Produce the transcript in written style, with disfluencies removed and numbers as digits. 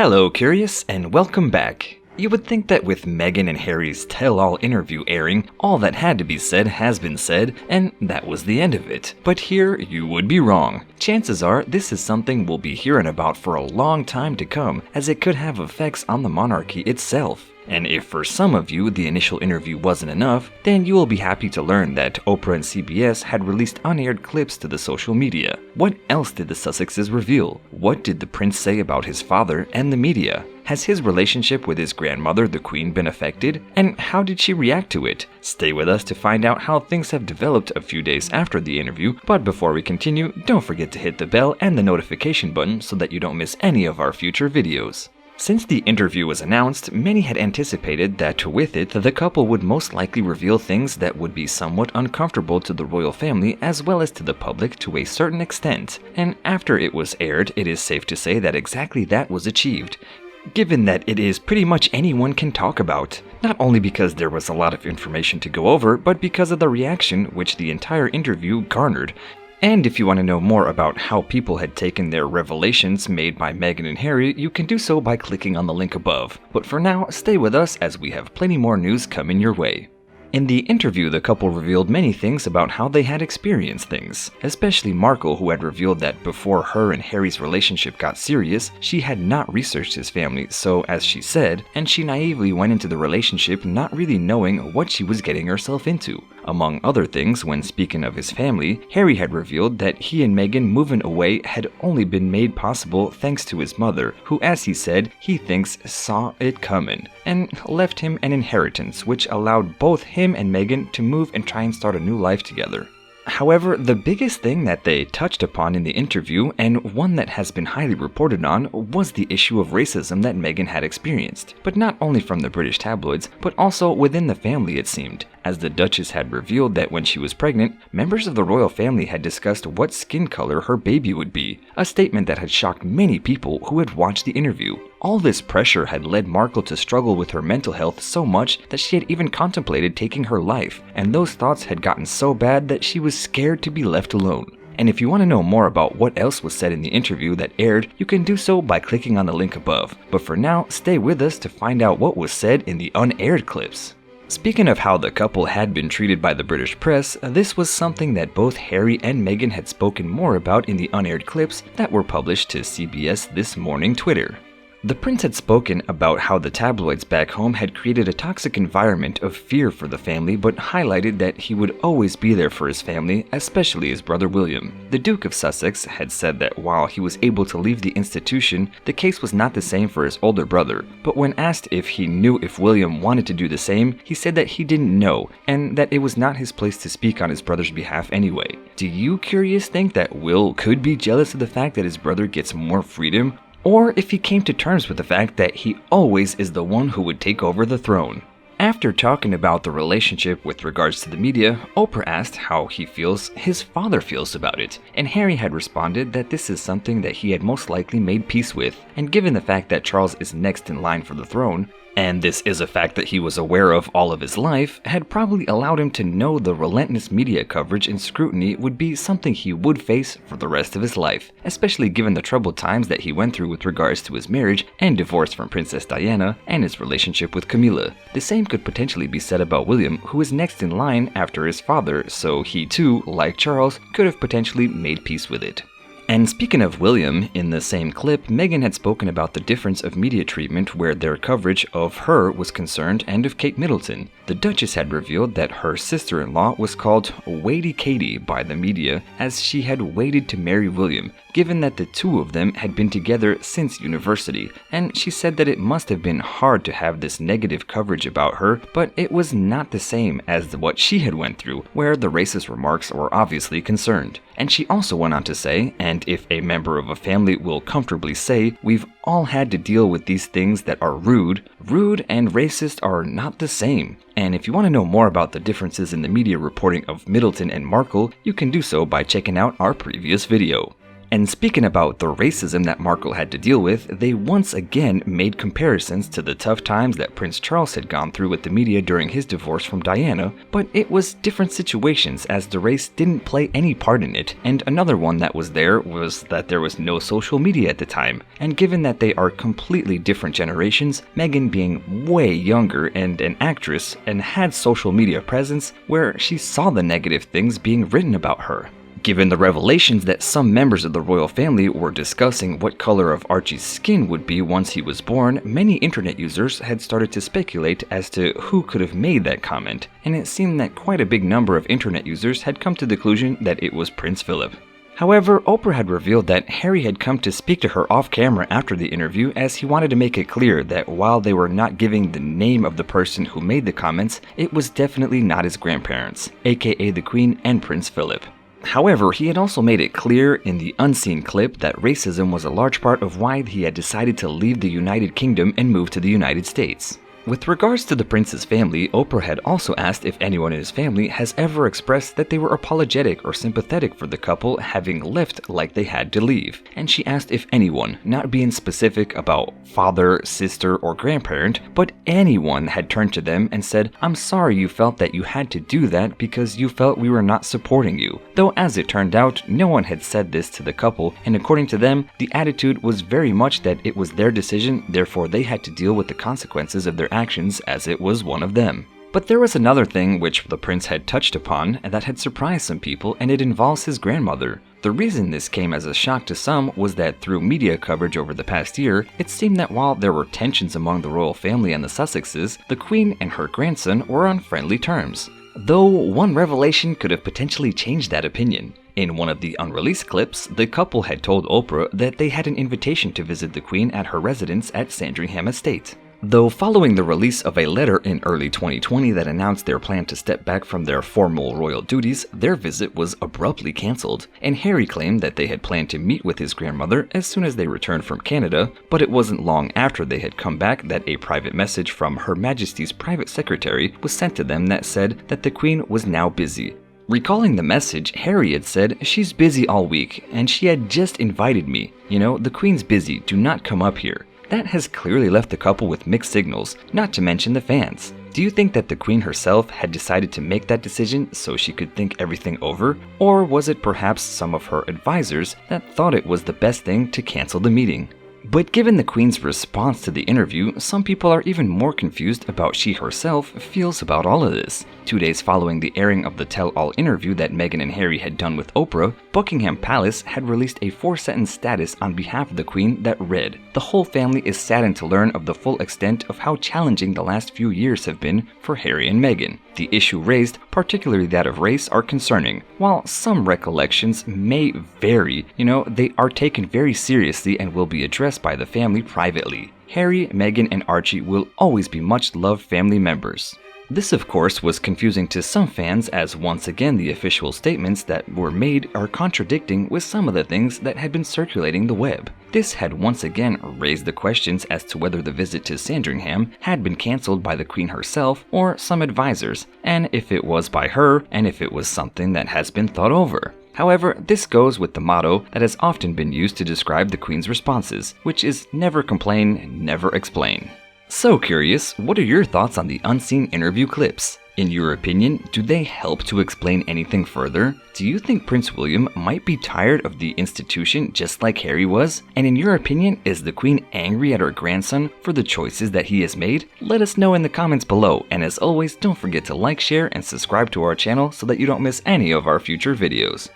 Hello, Curious, and welcome back. You would think that with Meghan and Harry's tell-all interview airing, all that had to be said has been said, and that was the end of it. But here, you would be wrong. Chances are, this is something we'll be hearing about for a long time to come, as it could have effects on the monarchy itself. And if for some of you the initial interview wasn't enough, then you will be happy to learn that Oprah and CBS had released unaired clips to the social media. What else did the Sussexes reveal? What did the prince say about his father and the media? Has his relationship with his grandmother, the Queen, been affected? And how did she react to it? Stay with us to find out how things have developed a few days after the interview, but before we continue, don't forget to hit the bell and the notification button so that you don't miss any of our future videos. Since the interview was announced, many had anticipated that with it, the couple would most likely reveal things that would be somewhat uncomfortable to the royal family as well as to the public to a certain extent. And after it was aired, it is safe to say that exactly that was achieved, given that it is pretty much anyone can talk about. Not only because there was a lot of information to go over, but because of the reaction which the entire interview garnered. And if you want to know more about how people had taken their revelations made by Meghan and Harry, you can do so by clicking on the link above. But for now, stay with us as we have plenty more news coming your way. In the interview, the couple revealed many things about how they had experienced things, especially Markle, who had revealed that before her and Harry's relationship got serious, she had not researched his family, so as she said, and she naively went into the relationship not really knowing what she was getting herself into. Among other things, when speaking of his family, Harry had revealed that he and Meghan moving away had only been made possible thanks to his mother, who, as he said, he thinks saw it coming, and left him an inheritance which allowed both him and Meghan to move and try and start a new life together. However, the biggest thing that they touched upon in the interview, and one that has been highly reported on, was the issue of racism that Meghan had experienced. But not only from the British tabloids, but also within the family, it seemed, as the Duchess had revealed that when she was pregnant, members of the royal family had discussed what skin color her baby would be, a statement that had shocked many people who had watched the interview. All this pressure had led Markle to struggle with her mental health so much that she had even contemplated taking her life, and those thoughts had gotten so bad that she was scared to be left alone. And if you want to know more about what else was said in the interview that aired, you can do so by clicking on the link above. But for now, stay with us to find out what was said in the unaired clips. Speaking of how the couple had been treated by the British press, this was something that both Harry and Meghan had spoken more about in the unaired clips that were published to CBS This Morning Twitter. The prince had spoken about how the tabloids back home had created a toxic environment of fear for the family, but highlighted that he would always be there for his family, especially his brother William. The Duke of Sussex had said that while he was able to leave the institution, the case was not the same for his older brother. But when asked if he knew if William wanted to do the same, he said that he didn't know, and that it was not his place to speak on his brother's behalf anyway. Do you, Curious, think that Will could be jealous of the fact that his brother gets more freedom? Or if he came to terms with the fact that he always is the one who would take over the throne? After talking about the relationship with regards to the media, Oprah asked how he feels his father feels about it, and Harry had responded that this is something that he had most likely made peace with, and given the fact that Charles is next in line for the throne, and this is a fact that he was aware of all of his life, had probably allowed him to know the relentless media coverage and scrutiny would be something he would face for the rest of his life, especially given the troubled times that he went through with regards to his marriage and divorce from Princess Diana and his relationship with Camilla. The same could potentially be said about William, who is next in line after his father, so he too, like Charles, could have potentially made peace with it. And speaking of William, in the same clip, Meghan had spoken about the difference of media treatment where their coverage of her was concerned and of Kate Middleton. The Duchess had revealed that her sister-in-law was called Waity Katie by the media as she had waited to marry William, given that the two of them had been together since university, and she said that it must have been hard to have this negative coverage about her, but it was not the same as what she had went through, where the racist remarks were obviously concerned. And she also went on to say, and if a member of a family will comfortably say, we've all had to deal with these things that are rude and racist are not the same. And if you want to know more about the differences in the media reporting of Middleton and Markle, you can do so by checking out our previous video. And speaking about the racism that Markle had to deal with, they once again made comparisons to the tough times that Prince Charles had gone through with the media during his divorce from Diana, but it was different situations as the race didn't play any part in it. And another one that was there was that there was no social media at the time. And given that they are completely different generations, Meghan being way younger and an actress and had social media presence where she saw the negative things being written about her. Given the revelations that some members of the royal family were discussing what color of Archie's skin would be once he was born, many internet users had started to speculate as to who could have made that comment, and it seemed that quite a big number of internet users had come to the conclusion that it was Prince Philip. However, Oprah had revealed that Harry had come to speak to her off-camera after the interview as he wanted to make it clear that while they were not giving the name of the person who made the comments, it was definitely not his grandparents, aka the Queen and Prince Philip. However, he had also made it clear in the unseen clip that racism was a large part of why he had decided to leave the United Kingdom and move to the United States. With regards to the prince's family, Oprah had also asked if anyone in his family has ever expressed that they were apologetic or sympathetic for the couple having left like they had to leave. And she asked if anyone, not being specific about father, sister, or grandparent, but anyone had turned to them and said, "I'm sorry you felt that you had to do that because you felt we were not supporting you." Though as it turned out, no one had said this to the couple, and according to them, the attitude was very much that it was their decision, therefore they had to deal with the consequences of their actions as it was one of them. But there was another thing which the prince had touched upon and that had surprised some people, and it involves his grandmother. The reason this came as a shock to some was that through media coverage over the past year, it seemed that while there were tensions among the royal family and the Sussexes, the Queen and her grandson were on friendly terms. Though one revelation could have potentially changed that opinion. In one of the unreleased clips, the couple had told Oprah that they had an invitation to visit the Queen at her residence at Sandringham Estate. Though following the release of a letter in early 2020 that announced their plan to step back from their formal royal duties, their visit was abruptly cancelled, and Harry claimed that they had planned to meet with his grandmother as soon as they returned from Canada, but it wasn't long after they had come back that a private message from Her Majesty's private secretary was sent to them that said that the Queen was now busy. Recalling the message, Harry had said, "She's busy all week, and she had just invited me. You know, the Queen's busy, do not come up here." That has clearly left the couple with mixed signals, not to mention the fans. Do you think that the Queen herself had decided to make that decision so she could think everything over? Or was it perhaps some of her advisors that thought it was the best thing to cancel the meeting? But given the Queen's response to the interview, some people are even more confused about she herself feels about all of this. 2 days following the airing of the tell-all interview that Meghan and Harry had done with Oprah, Buckingham Palace had released a 4-sentence status on behalf of the Queen that read, "The whole family is saddened to learn of the full extent of how challenging the last few years have been for Harry and Meghan. The issue raised, particularly that of race, are concerning. While some recollections may vary, they are taken very seriously and will be addressed by the family privately. Harry, Meghan, and Archie will always be much-loved family members." This, of course, was confusing to some fans as once again the official statements that were made are contradicting with some of the things that had been circulating the web. This had once again raised the questions as to whether the visit to Sandringham had been cancelled by the Queen herself or some advisors, and if it was by her, and if it was something that has been thought over. However, this goes with the motto that has often been used to describe the Queen's responses, which is never complain, never explain. So curious, what are your thoughts on the unseen interview clips? In your opinion, do they help to explain anything further? Do you think Prince William might be tired of the institution just like Harry was? And in your opinion, is the Queen angry at her grandson for the choices that he has made? Let us know in the comments below, and as always, don't forget to like, share, and subscribe to our channel so that you don't miss any of our future videos.